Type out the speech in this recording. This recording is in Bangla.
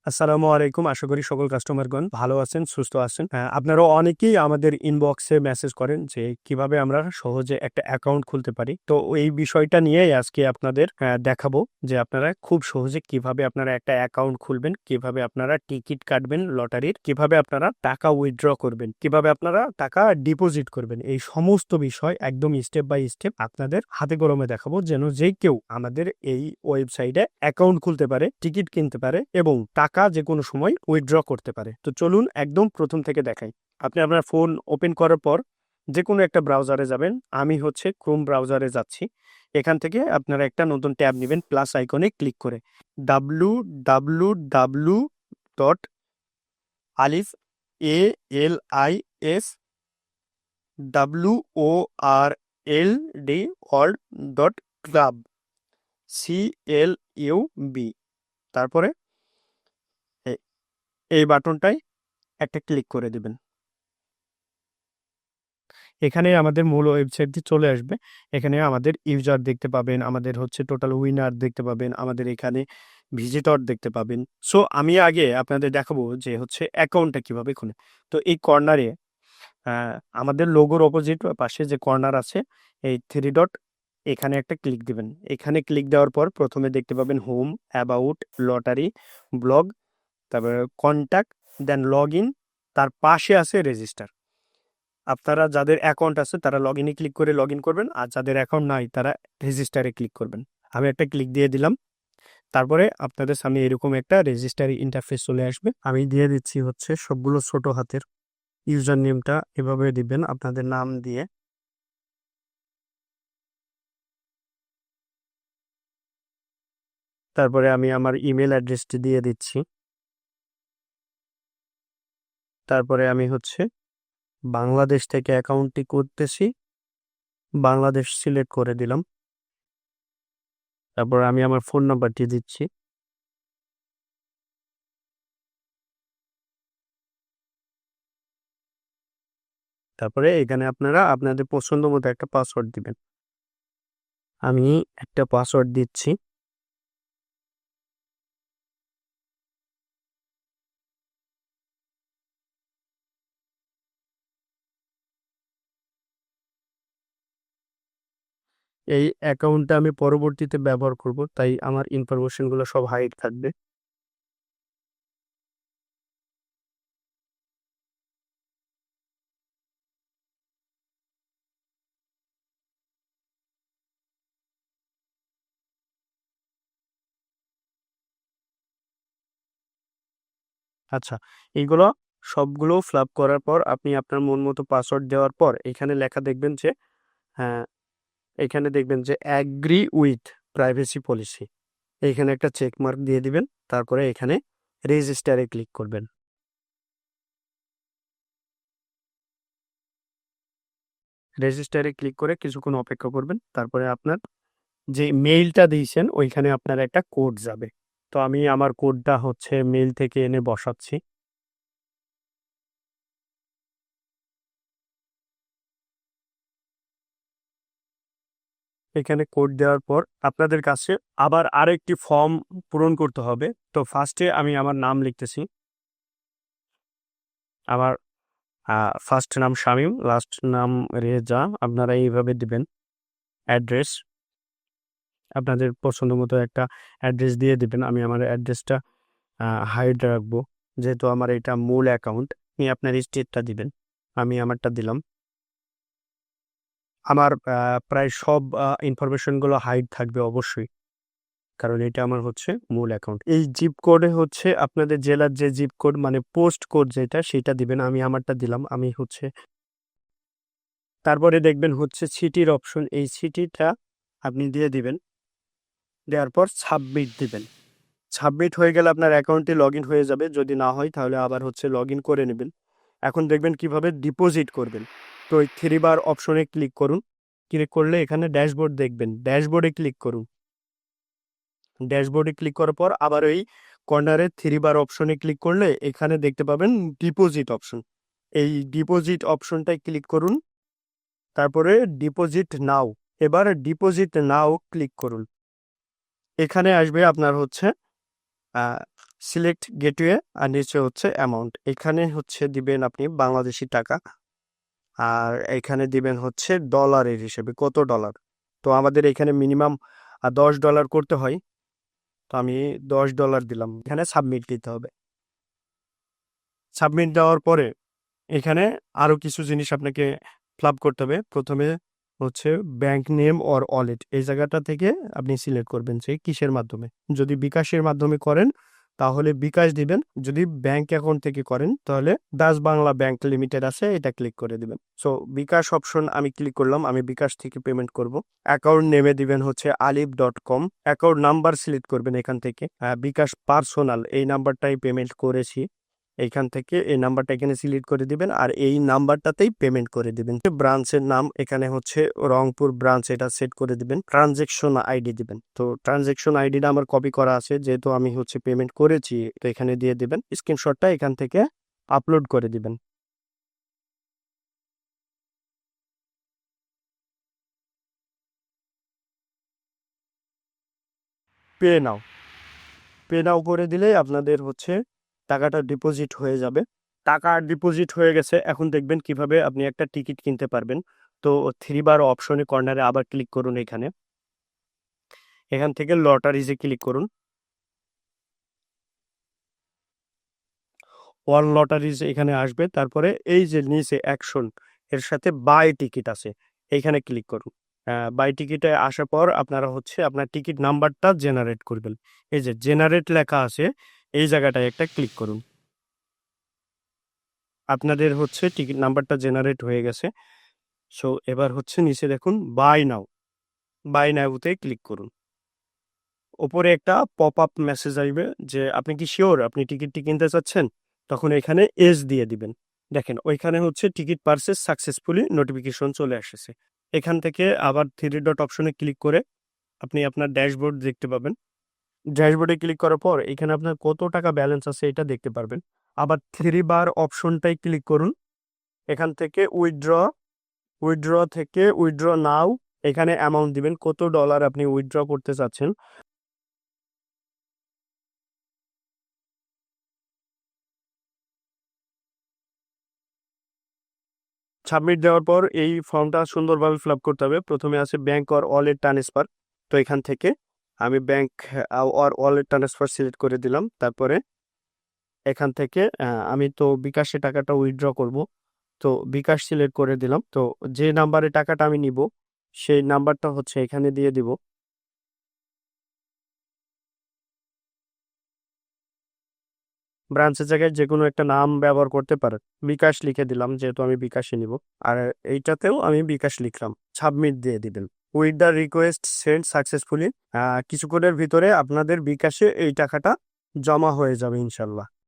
আসসালামু আলাইকুম। আশা করি সকল কাস্টমারগণ ভালো আছেন, সুস্থ আছেন। আপনারা অনেকেই আমাদের ইনবক্সে মেসেজ করেন যে কিভাবে আমরা সহজে একটা অ্যাকাউন্ট খুলতে পারি। তো এই বিষয়টা নিয়েই আজকে আপনাদের দেখাবো যে আপনারা খুব সহজে কিভাবে আপনারা একটা অ্যাকাউন্ট খুলবেন, কিভাবে আপনারা টিকিট কাটবেন লটারির, কিভাবে আপনারা টাকা উইথড্র করবেন, কিভাবে আপনারা টাকা ডিপোজিট করবেন। এই সমস্ত বিষয় একদম স্টেপ বাই স্টেপ আপনাদের হাতে কলমে দেখাবো, যেন যে কেউ আমাদের এই ওয়েবসাইটে অ্যাকাউন্ট খুলতে পারে, টিকিট কিনতে পারে এবং টাকা যে কোনো সময় উইথড্র করতে পারে। তো চলুন একদম প্রথম থেকে দেখাই। আপনি আপনার ফোন ওপেন করার পর যে কোনো একটা ব্রাউজারে যাবেন। আমি হচ্ছে ক্রোম ব্রাউজারে যাচ্ছি। এখান থেকে আপনারা একটা নতুন ট্যাব নেবেন, প্লাস আইকনে ক্লিক করে www.alif world.club CLUB। তারপরে এই বাটনটায় একটা ক্লিক করে দিবেন। এখানে আমাদের মূল ওয়েবসাইটটি চলে আসবে। এখানে আমাদের ইউজার দেখতে পাবেন, আমাদের হচ্ছে টোটাল উইনার দেখতে পাবেন, আমাদের এখানে ভিজিটর দেখতে পাবেন। সো আমি আগে আপনাদের দেখাবো যে হচ্ছে অ্যাকাউন্টটা কিভাবে খুলে। তো এই কর্নারে আমাদের লোগোর অপোজিট পাশে যে কর্নার আছে, এই থ্রি ডট, এখানে একটা ক্লিক দিবেন। এখানে ক্লিক দেওয়ার পর প্রথমে দেখতে পাবেন হোম, অ্যাবাউট, লটারি, ব্লগ, তারপরে কন্ট্যাক্ট, দেন লগ ইন, তার পাশে আছে রেজিস্টার। আপনারা যাদের অ্যাকাউন্ট আছে তারা লগ ইনে ক্লিক করে লগ ইন করবেন, আর যাদের অ্যাকাউন্ট নাই তারা রেজিস্টারে ক্লিক করবেন। আমি একটা ক্লিক দিয়ে দিলাম। তারপরে আপনাদের সামনে এরকম একটা রেজিস্টারি ইন্টারফেস চলে আসবে। আমি দিয়ে দিচ্ছি হচ্ছে সবগুলো ছোট হাতের। ইউজার নেমটা এভাবে দিবেন আপনাদের নাম দিয়ে। তারপরে আমি আমার ইমেল অ্যাড্রেসটি দিয়ে দিচ্ছি। তারপরে আমি হচ্ছে বাংলাদেশ থেকে অ্যাকাউন্টটি করতেছি, বাংলাদেশ সিলেক্ট করে দিলাম। তারপর আমি আমার ফোন নাম্বারটি দিচ্ছি। তারপরে এখানে আপনারা আপনাদের পছন্দ মতো একটা পাসওয়ার্ড দিবেন। আমি একটা পাসওয়ার্ড দিচ্ছি। এই অ্যাকাউন্টটা আমি পরবর্তীতে ব্যবহার করব, তাই আমার ইনফরমেশনগুলো সব হাইড থাকবে। আচ্ছা, এইগুলো সবগুলো ফিল করার পর আপনি আপনার মন মতো পাসওয়ার্ড দেওয়ার পর এখানে লেখা দেখবেন যে হ্যাঁ, এখানে দেখবেন যে অ্যাগ্রি উইথ প্রাইভেসি পলিসি। এইখানে একটা চেক মার্ক দিয়ে দিবেন। তারপরে এখানে রেজিস্টারে ক্লিক করবেন। রেজিস্টারে ক্লিক করে কিছুক্ষণ অপেক্ষা করবেন। তারপরে আপনার যে মেইলটা দিয়েছেন ওইখানে আপনার একটা কোড যাবে। তো আমি আমার কোডটা হচ্ছে মেইল থেকে এনে বসাচ্ছি। এখানে কোড দেওয়ার পর আপনাদের কাছে আবার আরেকটি ফর্ম পূরণ করতে হবে। তো ফার্স্টে আমি আমার নাম লিখতেছি। আমার ফার্স্ট নাম শামীম, লাস্ট নাম রেজা। আপনারা এইভাবে দিবেন। অ্যাড্রেস আপনাদের পছন্দ মতো একটা অ্যাড্রেস দিয়ে দিবেন। আমি আমার অ্যাড্রেসটা হাইড রাখবো, যেহেতু আমার এটা মূল অ্যাকাউন্ট। আপনি আপনার স্টেটটা দিবেন। আমি আমারটা দিলাম। আমার প্রায় সব ইনফরমেশনগুলো হাইড থাকবে অবশ্যই, কারণ এটা আমার হচ্ছে মূল অ্যাকাউন্ট। এই জিপ কোডে হচ্ছে আপনাদের জেলার যে জিপ কোড মানে পোস্ট কোড যেটা সেটা দিবেন। আমি আমারটা দিলাম। আমি হচ্ছে তারপরে দেখবেন হচ্ছে সিটির অপশন, এই সিটিটা আপনি দিয়ে দিবেন। দেওয়ার পর সাবমিট দিবেন। সাবমিট হয়ে গেলে আপনার অ্যাকাউন্টে লগ ইন হয়ে যাবে। যদি না হয় তাহলে আবার হচ্ছে লগ ইন করে নেবেন। এখন দেখবেন কিভাবে ডিপোজিট করবেন। তো ওই থ্রি বার অপশনে ক্লিক করুন। ক্লিক করলে এখানে ড্যাশবোর্ড দেখবেন, ড্যাশবোর্ডে ক্লিক করুন। ড্যাশবোর্ডে ক্লিক করার পর আবার ওই কর্নারে থ্রি বার অপশনে ক্লিক করলে এখানে দেখতে পাবেন ডিপোজিট অপশন। এই ডিপোজিট অপশনটায় ক্লিক করুন। তারপরে ডিপোজিট নাও, এবার ডিপোজিট নাও ক্লিক করুন। এখানে আসবে আপনার হচ্ছে সিলেক্ট গেটওয়ে আর নিচে হচ্ছে অ্যামাউন্ট। এখানে হচ্ছে দিবেন আপনি বাংলাদেশি টাকা, আর এখানে দিবেন হচ্ছে ডলারের হিসেবে কত ডলার। তো আমাদের এখানে মিনিমাম $10 করতে হয়, তো আমি $10 দিলাম। এখানে সাবমিট দিতে হবে। সাবমিট দেওয়ার পরে এখানে আরো কিছু জিনিস আপনাকে ফিল আপ করতে হবে। প্রথমে হচ্ছে ব্যাংক নেম অর ওয়ালেট, এই জায়গাটা থেকে আপনি সিলেক্ট করবেন যে কিসের মাধ্যমে। যদি বিকাশের মাধ্যমে করেন তাহলে বিকাশ দিবেন, যদি ব্যাংক অ্যাকাউন্ট থেকে করেন তাহলে দাস বাংলা ব্যাংক লিমিটেড আছে, এটা ক্লিক করে দিবেন। সো বিকাশ অপশন আমি ক্লিক করলাম, আমি বিকাশ থেকে পেমেন্ট করব। অ্যাকাউন্ট নেমে দিবেন হচ্ছে alif.com। অ্যাকাউন্ট নাম্বার সিলেক্ট করবেন এখান থেকে, বিকাশ পার্সোনাল এই নাম্বারটাই পেমেন্ট করেছি, এইখান থেকে এই নাম্বারটা এখানে সিলেক্ট করে দিবেন আর এই নাম্বারটাতেই পেমেন্ট করে দিবেন। ব্রাঞ্চের নাম এখানে হচ্ছে রংপুর ব্রাঞ্চ, এটা সেট করে দিবেন। ট্রানজেকশন আইডি দিবেন, তো ট্রানজেকশন আইডিটা আমার কপি করা আছে যেহেতু আমি হচ্ছে পেমেন্ট করেছি, তো এখানে দিয়ে দিবেন। স্ক্রিনশটটা এখান থেকে আপলোড করে দিবেন। পে নাও, পে নাও করে দিলেই আপনাদের হচ্ছে টাকাটা ডিপোজিট হয়ে যাবে। টাকা ডিপোজিট হয়ে গেছে, এখন দেখবেন কিভাবে আপনি একটা টিকিট কিনতে পারবেন। তো 3 বার অপশনে কর্নারে আবার ক্লিক করুন, এখানে এখান থেকে লটারিজে ক্লিক করুন। ওয়ার্ল্ড লটারিজ এখানে আসবে, তারপরে এই যে নিচে অ্যাকশন এর সাথে বাই টিকিট আছে, এইখানে ক্লিক করুন। বাই টিকিটে আসার পর আপনারা হচ্ছে আপনার টিকিট নাম্বারটা জেনারেট করবেন। এই যে জেনারেট লেখা আছে, এই জায়গাটায় একটা ক্লিক করুন। আপনাদের হচ্ছে টিকিট নাম্বারটা জেনারেট হয়ে গেছে। সো এবার হচ্ছে নিচে দেখুন বাই নাও, বাই নাওতে ক্লিক করুন। ওপরে একটা পপ আপ মেসেজ আসবে যে আপনি কি শিওর আপনি টিকিটটি কিনতে চাচ্ছেন, তখন এখানে এস দিয়ে দিবেন। দেখেন ওইখানে হচ্ছে টিকিট পারচেজ সাকসেসফুলি নোটিফিকেশন চলে আসছে। এখান থেকে আবার 3 ডট অপশনে ক্লিক করে আপনি আপনার ড্যাশবোর্ড দেখতে পাবেন। ড্যাশবোর্ডে ক্লিক করার পর এখানে আপনার কত টাকা ব্যালেন্স আছে এটা দেখতে পারবেন। আবার 3 বার অপশনটাই ক্লিক করুন। এখান থেকে উইথড্র, উইথড্র থেকে উইথড্র নাও, এখানে অ্যামাউন্ট দিবেন কত ডলার আপনি উইথড্র করতে চাচ্ছেন। সাবমিট দেওয়ার পর এই ফর্মটা সুন্দরভাবে ফিল আপ করতে হবে। প্রথমে আছে ব্যাংক অর ওয়ালেট ট্রান্সফার, তো এখান থেকে আমি bank or wallet transfer select করে দিলাম। তারপরে এখান থেকে আমি তো বিকাশে টাকাটা উইথড্র করব, তো বিকাশ সিলেক্ট করে দিলাম। তো যে নাম্বারে টাকাটা আমি নিব সেই নাম্বারটা হচ্ছে এখানে দিয়ে দিব। ব্রাঞ্চের জায়গায় যে কোনো একটা নাম ব্যবহার করতে পারেন। বিকাশ লিখে দিলাম যেহেতু আমি বিকাশে নিব, আর এইটাতেও আমি বিকাশ লিখলাম। সাবমিট দিয়ে দিবেন। With the request send successfully, কিছুক্ষণের ভিতরে আপনাদের বিকাশে এই টাকাটা জমা হয়ে যাবে ইনশাল্লাহ।